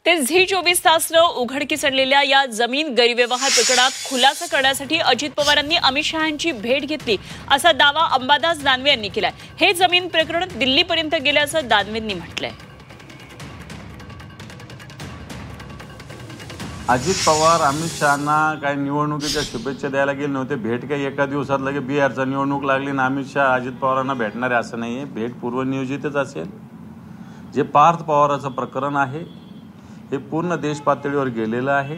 ते झी24 उघडकीस आणलेल्या या जमीन गैरव्यवहार प्रकरणात खुलासा करण्यासाठी अजित पवारांनी अमित शहांची भेट घेतली असा दावा अंबादास दानवे यांनी केलाय। हे जमीन प्रकरण दिल्लीपर्यंत गेल्याचं दानवेंनी म्हटलंय। अजित पवार अमित शहांना काही निवडणुकीच्या शुभेच्छा द्यायला गेले नव्हते। भेट काही एका दिवसात लगे बिहारचा निवडणूक लागली ना अमित शहा अजित पवारांना भेटणार आहे असं नाहीये। भेट पूर्वनियोजितच असेल। जे पार्थ पवाराचं प्रकरण आहे हे पूर्ण देश पातळीवर गेलेलं आहे।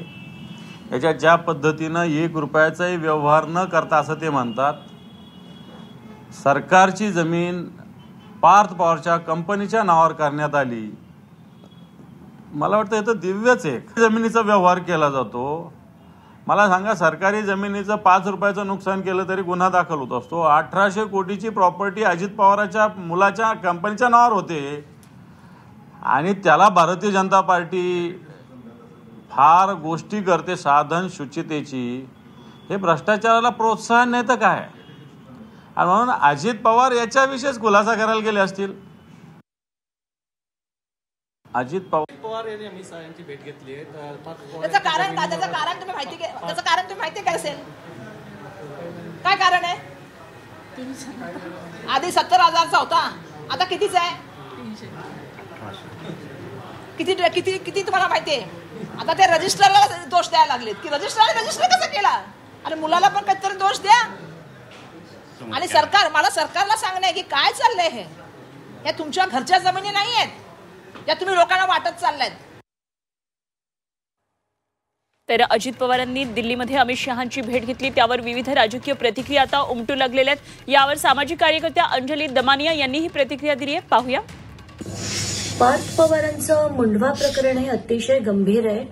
याच्या ज्या पद्धतीनं 1 रुपयाचाही व्यवहार न करता असं ते म्हणतात, सरकारची जमीन पार्थ पवारच्या कंपनीच्या नावावर करण्यात आली। मला वाटतं हे तर दिव्यच आहे। जमिनीचा व्यवहार केला जातो। मला सांगा, सरकारी जमिनीचं 5 रुपयाचं नुकसान केलं तरी गुन्हा दाखल होत असतो। 1800 कोटीची प्रॉपर्टी अजित पवारांच्या मुलाच्या कंपनीच्या नावावर होते आणि त्याला भारतीय जनता पार्टी फार गोष्टी करते साधन शुचितेची। हे भ्रष्टाचाराला प्रोत्साहन नाही तर काय? आणि म्हणून अजित पवार याच्याविषयीच खुलासा करायला गेले असतील। अजित पवार यांनी अमित शहांची भेट घेतली आहे। त्याचं कारण काय? त्याचं कारण तुम्ही माहिती काय असेल? काय कारण आहे? आधी 70,000चा होता, आता कितीचा आहे? किती तुम्हाला माहिती आहे? आता ते रजिस्टरला दोष द्यायला लागलेत की रजिस्टर कसं केला? आणि मुलाला पण काहीतरी दोष द्या। आणि मला सरकारला सांगणं आहे की काय चाललंय हे? या तुमच्या घरच्या जमिनी नाही आहेत, या तुम्ही लोकांना वाटत चाललायत। तर अजित पवारांनी दिल्लीमध्ये अमित शहांची भेट घेतली, त्यावर विविध राजकीय प्रतिक्रिया आता उमटू लागलेल्या आहेत। यावर सामाजिक कार्यकर्त्या अंजली दमानिया यांनी ही प्रतिक्रिया दिली आहे, पाहूया। पार्थ पवारांचं मुंढवा प्रकरण हे अतिशय गंभीर आहे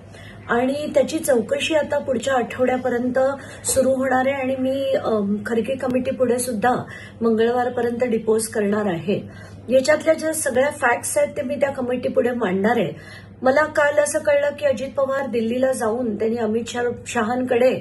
आणि त्याची चौकशी आता पुढच्या आठवड्यापर्यंत सुरू होणार आहे आणि मी खरगे कमिटी पुढे सुद्धा मंगळवारपर्यंत डिपोज करणार आहे। याच्यातल्या ज्या सगळ्या फॅक्ट्स आहेत ते मी त्या कमिटी पुढे मांडणार आहे। मला काल असं कळलं की अजित पवार दिल्लीला जाऊन त्यांनी अमित शहांकडे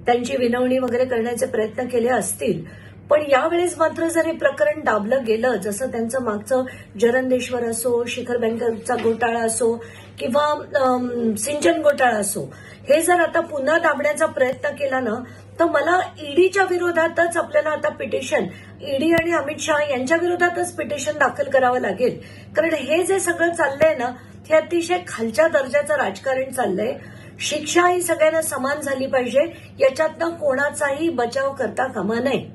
त्यांची विनवणी वगैरे करण्याचे प्रयत्न केले असतील, पण यावेळेस मात्र जर हे प्रकरण दाबलं गेलं, जसं त्यांचं मागचं जरंदेश्वर असो, शिखर बँकेचा घोटाळा असो किंवा सिंचन घोटाळा असो, हे जर आता पुन्हा दाबण्याचा प्रयत्न केला ना, तर मला ईडीच्या विरोधातच आपल्याला आता पिटिशन, ईडी आणि अमित शहा यांच्या विरोधातच पिटिशन दाखल करावं लागेल। कारण हे जे सगळं चाललंय ना, हे अतिशय खालच्या दर्जाचं राजकारण चाललंय। शिक्षा ही सगळ्यांना समान झाली पाहिजे, याच्यातनं कोणाचाही बचाव करता कामा नये।